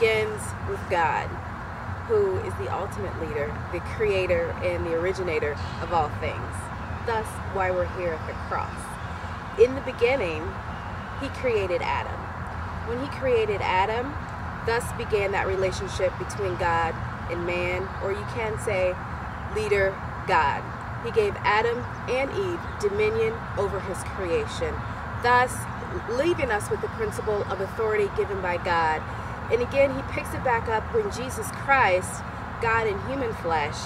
begins with God, who is the ultimate leader, the creator and the originator of all things. Thus, why we're here at the cross. In the beginning, he created Adam. When he created Adam, thus began that relationship between God and man, or you can say leader God. He gave Adam and Eve dominion over his creation, thus leaving us with the principle of authority given by God. And again, he picks it back up when Jesus Christ, God in human flesh,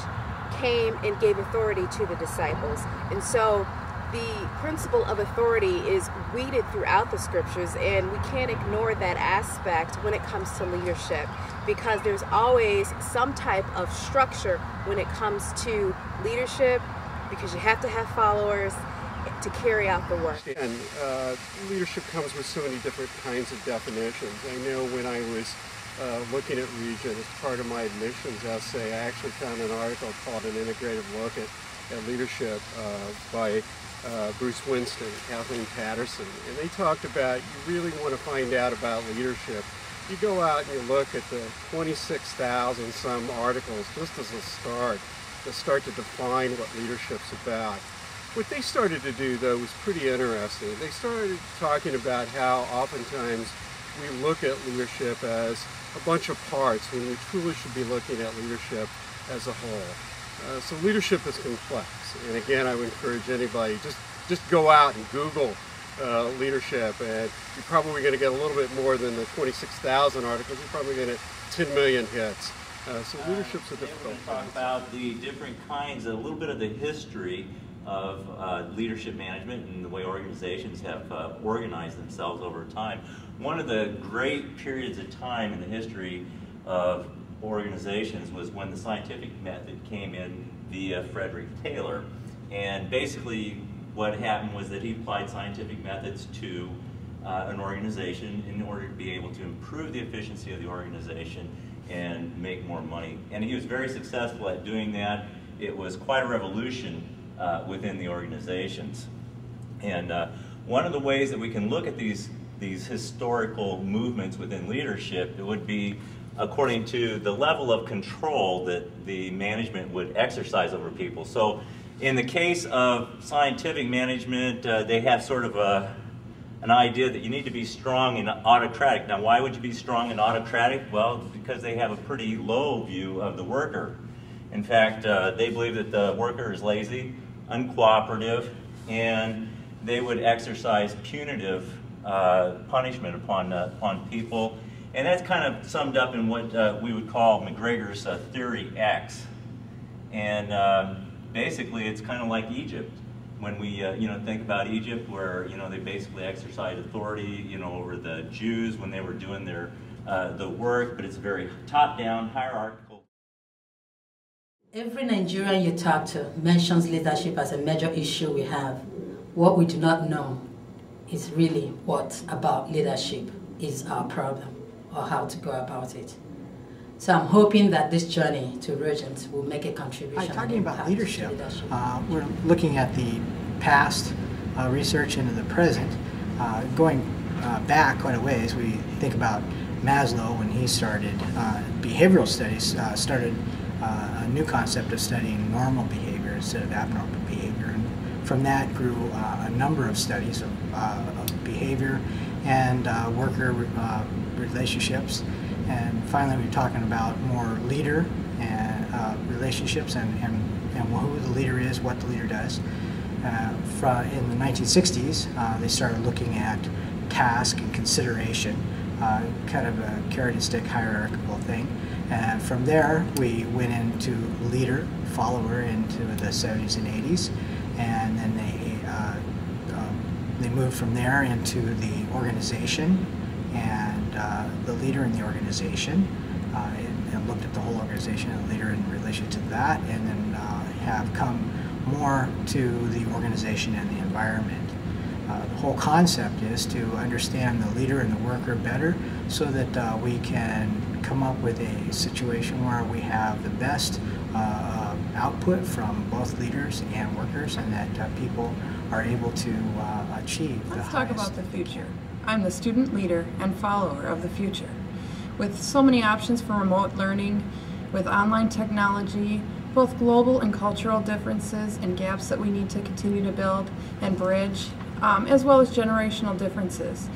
came and gave authority to the disciples. And so the principle of authority is weeded throughout the scriptures, and we can't ignore that aspect when it comes to leadership, because there's always some type of structure when it comes to leadership, because you have to have followers to carry out the work. And leadership comes with so many different kinds of definitions. I know when I was looking at Regent as part of my admissions essay, I actually found an article called An Integrative Look at Leadership by Bruce Winston and Kathleen Patterson. And they talked about, you really want to find out about leadership, you go out and you look at the 26,000 some articles just as a start to define what leadership's about. What they started to do, though, was pretty interesting. They started talking about how oftentimes we look at leadership as a bunch of parts when we truly should be looking at leadership as a whole. So leadership is complex, and again, I would encourage anybody, just go out and Google leadership, and you're probably going to get a little bit more than the 26,000 articles. You're probably going to get 10 million hits. So leadership's a difficult thing. We're going to talk about the different kinds, a little bit of the history of leadership management and the way organizations have organized themselves over time. One of the great periods of time in the history of organizations was when the scientific method came in via Frederick Taylor. And basically what happened was that he applied scientific methods to an organization in order to be able to improve the efficiency of the organization and make more money. And he was very successful at doing that. It was quite a revolution within the organizations. And one of the ways that we can look at these historical movements within leadership, it would be according to the level of control that the management would exercise over people. So in the case of scientific management, they have sort of an idea that you need to be strong and autocratic. Now, why would you be strong and autocratic? Well, because they have a pretty low view of the worker. In fact, they believe that the worker is lazy, uncooperative, and they would exercise punitive punishment upon people. And that's kind of summed up in what we would call McGregor's Theory X. And basically, it's kind of like Egypt. When we think about Egypt, where they basically exercised authority over the Jews when they were doing their the work, but it's very top-down, hierarchical. Every Nigerian you talk to mentions leadership as a major issue we have. What we do not know is really what about leadership is our problem, or how to go about it. So I'm hoping that this journey to Regent will make a contribution. Talking about leadership, we're looking at the past research into the present. Going back quite a ways, we think about Maslow when he started behavioral studies, started a new concept of studying normal behavior instead of abnormal behavior. And from that grew a number of studies of behavior and worker relationships. And finally, we're talking about more leader and relationships and who the leader is, what the leader does. In the 1960s, they started looking at task and consideration, kind of a carrot and stick hierarchical thing. And from there, we went into leader, follower into the 70s and 80s, and then they moved from there into the organization and the leader in the organization, and looked at the whole organization and the leader in relation to that, and then have come more to the organization and the environment. The whole concept is to understand the leader and the worker better so that we can come up with a situation where we have the best output from both leaders and workers, and that people are able to achieve the highest. Let's talk about the future. I'm the student leader and follower of the future. With so many options for remote learning, with online technology, both global and cultural differences and gaps that we need to continue to build and bridge, as well as generational differences.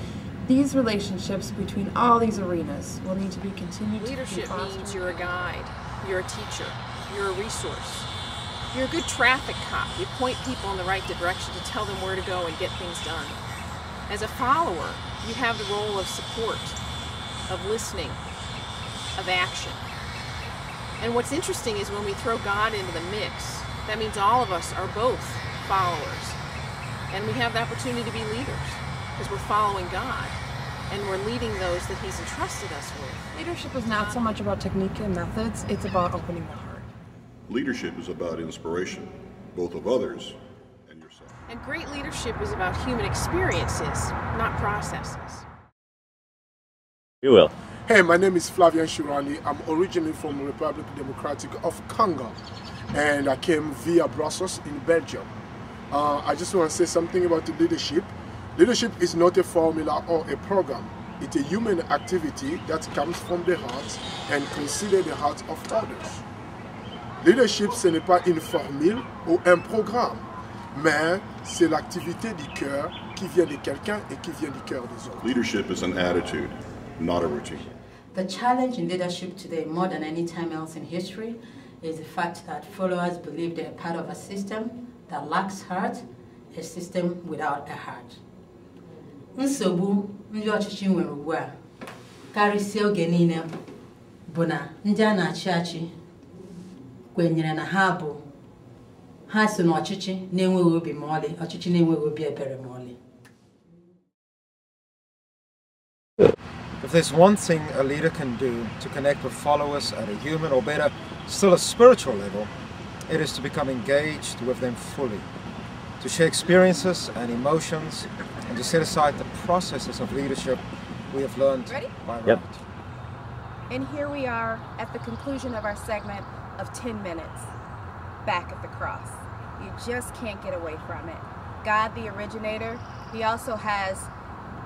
These relationships between all these arenas will need to be continued. Leadership means you're a guide, you're a teacher, you're a resource. You're a good traffic cop. You point people in the right direction to tell them where to go and get things done. As a follower, you have the role of support, of listening, of action. And what's interesting is when we throw God into the mix, that means all of us are both followers. And we have the opportunity to be leaders because we're following God and we're leading those that He's entrusted us with. Leadership is not so much about technique and methods, it's about opening the heart. Leadership is about inspiration, both of others and yourself. And great leadership is about human experiences, not processes. You will. Hey, my name is Flavian Shirani. I'm originally from the Republic Democratic of Congo, and I came via Brussels in Belgium. I just want to say something about the leadership. Leadership is not a formula or a program. It's a human activity that comes from the heart and considers the heart of others. Leadership, ce n'est pas une formule ou un programme, mais c'est l'activité du cœur qui vient de quelqu'un et qui vient du cœur des autres. Leadership is an attitude, not a routine. The challenge in leadership today, more than any time else in history, is the fact that followers believe they're part of a system that lacks heart, a system without a heart. Nsogbu ndị ọchịchị nwere ugbu a karịsịa oge niile bụ na ndị a na-achị achị kwenyere na ha so n'ọchịchị na-enweghị obi ma ọlị, ọchịchị na-enweghị obi ebere ma ọlị. If there's one thing a leader can do to connect with followers at a human or better, still a spiritual level, it is to become engaged with them fully, to share experiences and emotions, and to set aside the processes of leadership we have learned by rote. And here we are at the conclusion of our segment of 10 minutes, back at the cross. You just can't get away from it. God, the originator, He also has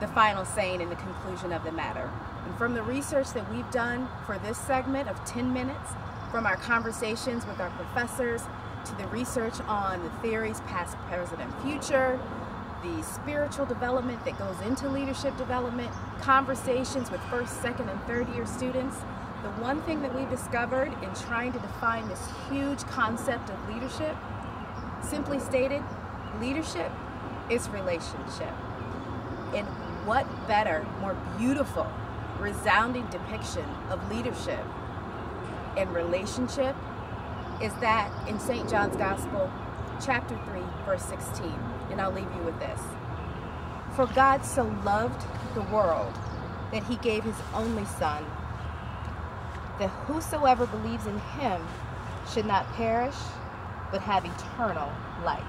the final saying in the conclusion of the matter. And from the research that we've done for this segment of 10 minutes, from our conversations with our professors, to the research on the theories past, present, and future, the spiritual development that goes into leadership development, conversations with first, second, and third year students, the one thing that we've discovered in trying to define this huge concept of leadership, simply stated, leadership is relationship. And what better, more beautiful, resounding depiction of leadership and relationship is that in St. John's Gospel, chapter 3, verse 16. And I'll leave you with this. For God so loved the world that He gave His only Son, that whosoever believes in Him should not perish, but have eternal life.